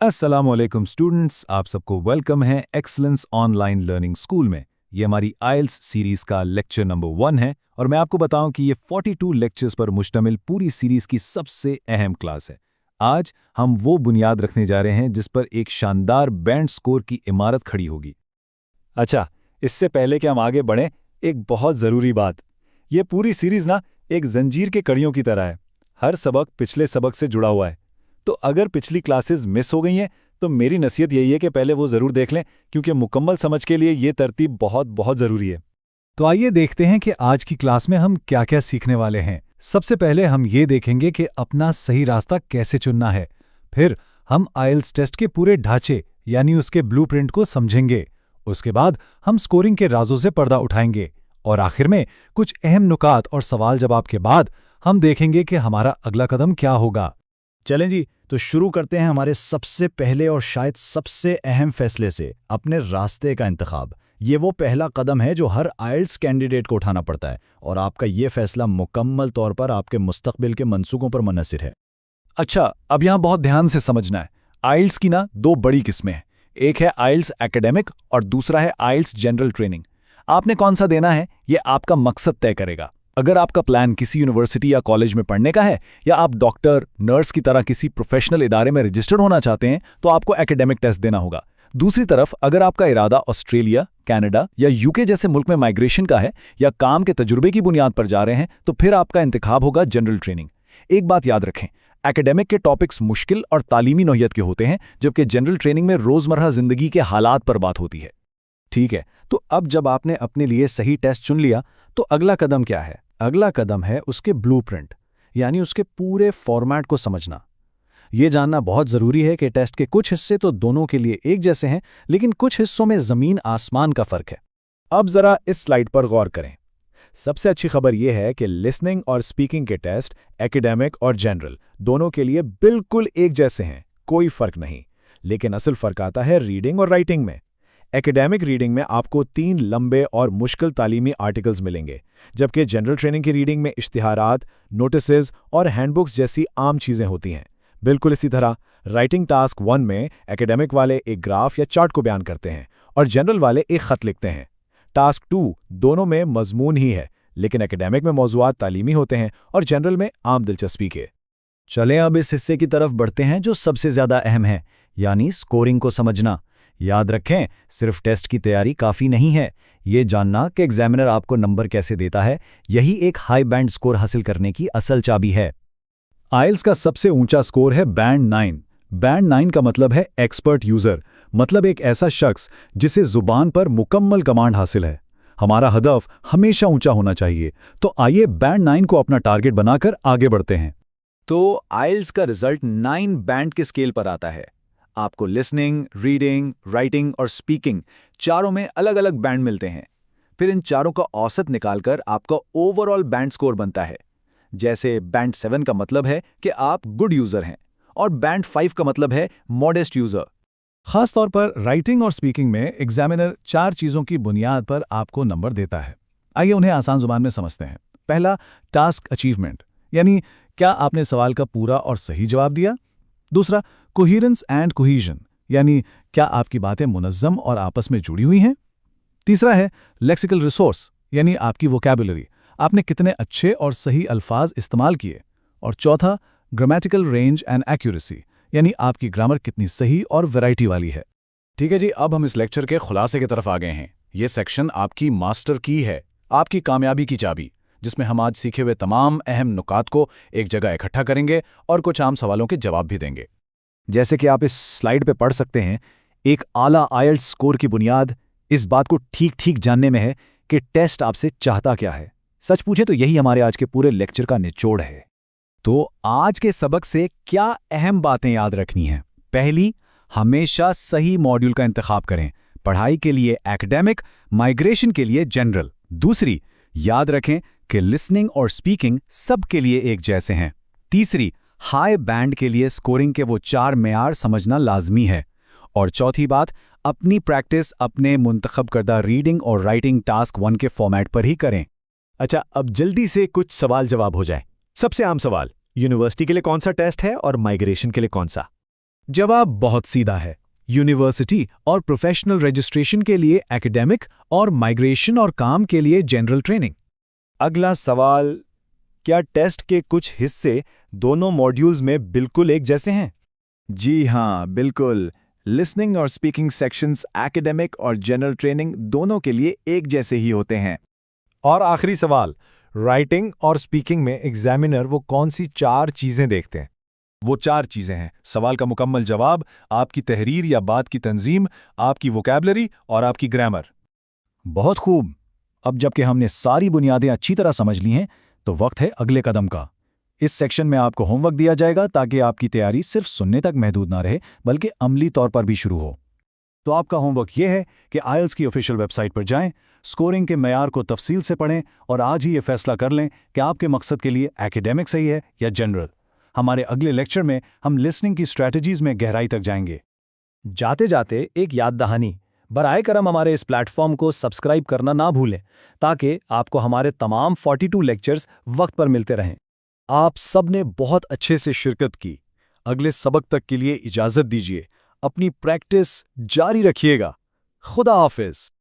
अस्सलामुअलैकुम स्टूडेंट्स, आप सबको वेलकम है एक्सलेंस ऑनलाइन लर्निंग स्कूल में। ये हमारी आइल्स सीरीज का लेक्चर नंबर 1 है और मैं आपको बताऊं कि ये 42 लेक्चर्स पर मुश्तमिल पूरी सीरीज की सबसे अहम क्लास है। आज हम वो बुनियाद रखने जा रहे हैं जिस पर एक शानदार बैंड स्कोर की इमारत खड़ी होगी। अच्छा, इससे पहले कि हम आगे बढ़ें, एक बहुत ज़रूरी बात। ये पूरी सीरीज़ ना एक जंजीर के कड़ियों की तरह है। हर सबक पिछले सबक से जुड़ा हुआ है। तो अगर पिछली क्लासेस मिस हो गई हैं, तो मेरी नसीहत यही है कि पहले वो ज़रूर देख लें, क्योंकि मुकम्मल समझ के लिए ये तरतीब बहुत बहुत ज़रूरी है। तो आइए देखते हैं कि आज की क्लास में हम क्या क्या सीखने वाले हैं। सबसे पहले हम ये देखेंगे कि अपना सही रास्ता कैसे चुनना है। फिर हम आइल्स टेस्ट के पूरे ढांचे यानी उसके ब्लूप्रिंट को समझेंगे। उसके बाद हम स्कोरिंग के राजों से पर्दा उठाएंगे और आखिर में कुछ अहम नुकात और सवाल जवाब के बाद हम देखेंगे कि हमारा अगला कदम क्या होगा। चलें जी, तो शुरू करते हैं हमारे सबसे पहले और शायद सबसे अहम फैसले से, अपने रास्ते का इंतखाब। ये वो पहला कदम है जो हर आइल्स कैंडिडेट को उठाना पड़ता है, और आपका ये फैसला मुकम्मल तौर पर आपके मुस्तकबिल के मंसूबों पर मुनहसिर है। अच्छा, अब यहाँ बहुत ध्यान से समझना है। आइल्स की ना दो बड़ी किस्में हैं। एक है आइल्स एकेडमिक और दूसरा है आइल्स जनरल ट्रेनिंग। आपने कौन सा देना है, ये आपका मकसद तय करेगा। अगर आपका प्लान किसी यूनिवर्सिटी या कॉलेज में पढ़ने का है या आप डॉक्टर, नर्स की तरह किसी प्रोफेशनल इदारे में रजिस्टर्ड होना चाहते हैं, तो आपको एकेडमिक टेस्ट देना होगा। दूसरी तरफ अगर आपका इरादा ऑस्ट्रेलिया, कनाडा या यूके जैसे मुल्क में माइग्रेशन का है या काम के तजुर्बे की बुनियाद पर जा रहे हैं, तो फिर आपका इंतखाब होगा जनरल ट्रेनिंग। एक बात याद रखें, एकेडमिक के टॉपिक्स मुश्किल और तालीमी नौइयत के होते हैं, जबकि जनरल ट्रेनिंग में रोजमर्रा जिंदगी के हालात पर बात होती है। ठीक है, तो अब जब आपने अपने लिए सही टेस्ट चुन लिया, तो अगला कदम क्या है? अगला कदम है उसके ब्लूप्रिंट यानी उसके पूरे फॉर्मेट को समझना। ये जानना बहुत ज़रूरी है कि टेस्ट के कुछ हिस्से तो दोनों के लिए एक जैसे हैं, लेकिन कुछ हिस्सों में ज़मीन आसमान का फ़र्क है। अब ज़रा इस स्लाइड पर गौर करें। सबसे अच्छी खबर यह है कि लिसनिंग और स्पीकिंग के टेस्ट एकेडमिक और जनरल दोनों के लिए बिल्कुल एक जैसे हैं, कोई फ़र्क नहीं। लेकिन असल फ़र्क आता है रीडिंग और राइटिंग में। एकेडमिक रीडिंग में आपको 3 लंबे और मुश्किल तालीमी आर्टिकल्स मिलेंगे, जबकि जनरल ट्रेनिंग की रीडिंग में इश्तिहारात, नोटिसेस और हैंडबुक्स जैसी आम चीज़ें होती हैं। बिल्कुल इसी तरह राइटिंग टास्क 1 में एकेडमिक वाले एक ग्राफ या चार्ट को बयान करते हैं और जनरल वाले एक ख़त लिखते हैं। टास्क 2 दोनों में मजमून ही है, लेकिन एकेडमिक में मौज़ूआत तालीमी होते हैं और जनरल में आम दिलचस्पी के। चलें अब इस हिस्से की तरफ बढ़ते हैं जो सबसे ज़्यादा अहम है, यानी स्कोरिंग को समझना। याद रखें, सिर्फ टेस्ट की तैयारी काफ़ी नहीं है। ये जानना कि एग्जामिनर आपको नंबर कैसे देता है, यही एक हाई बैंड स्कोर हासिल करने की असल चाबी है। आइल्स का सबसे ऊंचा स्कोर है बैंड 9। बैंड 9 का मतलब है एक्सपर्ट यूज़र, मतलब एक ऐसा शख्स जिसे ज़ुबान पर मुकम्मल कमांड हासिल है। हमारा हदफ हमेशा ऊंचा होना चाहिए, तो आइए बैंड 9 को अपना टारगेट बनाकर आगे बढ़ते हैं। तो आइल्स का रिजल्ट 9 बैंड के स्केल पर आता है। आपको लिसनिंग, रीडिंग, राइटिंग और स्पीकिंग चारों में अलग अलग बैंड मिलते हैं। फिर इन चारों का औसत निकालकर आपका ओवरऑल बैंड स्कोर बनता है। जैसे बैंड 7 का मतलब है कि आप गुड यूज़र हैं और बैंड 5 का मतलब है मॉडेस्ट यूज़र। खास तौर पर राइटिंग और स्पीकिंग में एग्जामिनर 4 चीज़ों की बुनियाद पर आपको नंबर देता है। आइए उन्हें आसान जुबान में समझते हैं। पहला, टास्क अचीवमेंट, यानी क्या आपने सवाल का पूरा और सही जवाब दिया। दूसरा, कोहेरेंस एंड कोहेजन, यानी क्या आपकी बातें मुनज़्ज़म और आपस में जुड़ी हुई हैं। तीसरा है लेक्सिकल रिसोर्स, यानी आपकी वोकैबुलरी, आपने कितने अच्छे और सही अल्फाज इस्तेमाल किए। और चौथा, ग्रामेटिकल रेंज एंड एक्यूरेसी, यानी आपकी ग्रामर कितनी सही और वैरायटी वाली है। ठीक है जी, अब हम इस लेक्चर के खुलासे की तरफ आ गए हैं। ये सेक्शन आपकी मास्टर की है, आपकी कामयाबी की चाबी, जिसमें हम आज सीखे हुए तमाम अहम नुकात को एक जगह इकट्ठा करेंगे और कुछ आम सवालों के जवाब भी देंगे। जैसे कि आप इस स्लाइड पे पढ़ सकते हैं, एक आला आइल्स स्कोर की बुनियाद इस बात को ठीक ठीक जानने में है कि टेस्ट आपसे चाहता क्या है। सच पूछे तो यही हमारे आज के पूरे लेक्चर का निचोड़ है। तो आज के सबक से क्या अहम बातें याद रखनी हैं? पहली, हमेशा सही मॉड्यूल का इंतखाब करें। पढ़ाई के लिए एकेडमिक, माइग्रेशन के लिए जनरल। दूसरी, याद रखें कि लिसनिंग और स्पीकिंग सब के लिए एक जैसे हैं। तीसरी, हाई बैंड के लिए स्कोरिंग के वो 4 मेयार समझना लाजमी है। और चौथी बात, अपनी प्रैक्टिस अपने मुंतखब करदा रीडिंग और राइटिंग टास्क 1 के फॉर्मेट पर ही करें। अच्छा, अब जल्दी से कुछ सवाल जवाब हो जाए। सबसे आम सवाल, यूनिवर्सिटी के लिए कौन सा टेस्ट है और माइग्रेशन के लिए कौन सा? जवाब बहुत सीधा है। यूनिवर्सिटी और प्रोफेशनल रजिस्ट्रेशन के लिए एकेडमिक और माइग्रेशन और काम के लिए जनरल ट्रेनिंग। अगला सवाल, क्या टेस्ट के कुछ हिस्से दोनों मॉड्यूल्स में बिल्कुल एक जैसे हैं? जी हाँ, बिल्कुल। लिसनिंग और स्पीकिंग सेक्शंस एकेडमिक और जनरल ट्रेनिंग दोनों के लिए एक जैसे ही होते हैं। और आखिरी सवाल, राइटिंग और स्पीकिंग में एग्जामिनर वो कौन सी 4 चीजें देखते हैं? वो 4 चीजें हैं: सवाल का मुकम्मल जवाब, आपकी तहरीर या बात की तंजीम, आपकी वोकैबुलरी और आपकी ग्रामर। बहुत खूब। अब जबकि हमने सारी बुनियादें अच्छी तरह समझ ली हैं, तो वक्त है अगले कदम का। इस सेक्शन में आपको होमवर्क दिया जाएगा ताकि आपकी तैयारी सिर्फ सुनने तक महदूद ना रहे, बल्कि अमली तौर पर भी शुरू हो। तो आपका होमवर्क ये है कि आईएलटीएस की ऑफिशियल वेबसाइट पर जाएं, स्कोरिंग के मयार को तफसील से पढ़ें और आज ही ये फैसला कर लें कि आपके मकसद के लिए एकेडमिक सही है या जनरल। हमारे अगले लेक्चर में हम लिसनिंग की स्ट्रैटेजीज में गहराई तक जाएंगे। जाते जाते एक याद दहानी, बराए करम हमारे इस प्लेटफॉर्म को सब्सक्राइब करना ना भूलें ताकि आपको हमारे तमाम 42 लेक्चर्स वक्त पर मिलते रहें। आप सब ने बहुत अच्छे से शिरकत की। अगले सबक तक के लिए इजाज़त दीजिए। अपनी प्रैक्टिस जारी रखिएगा। खुदा हाफिज।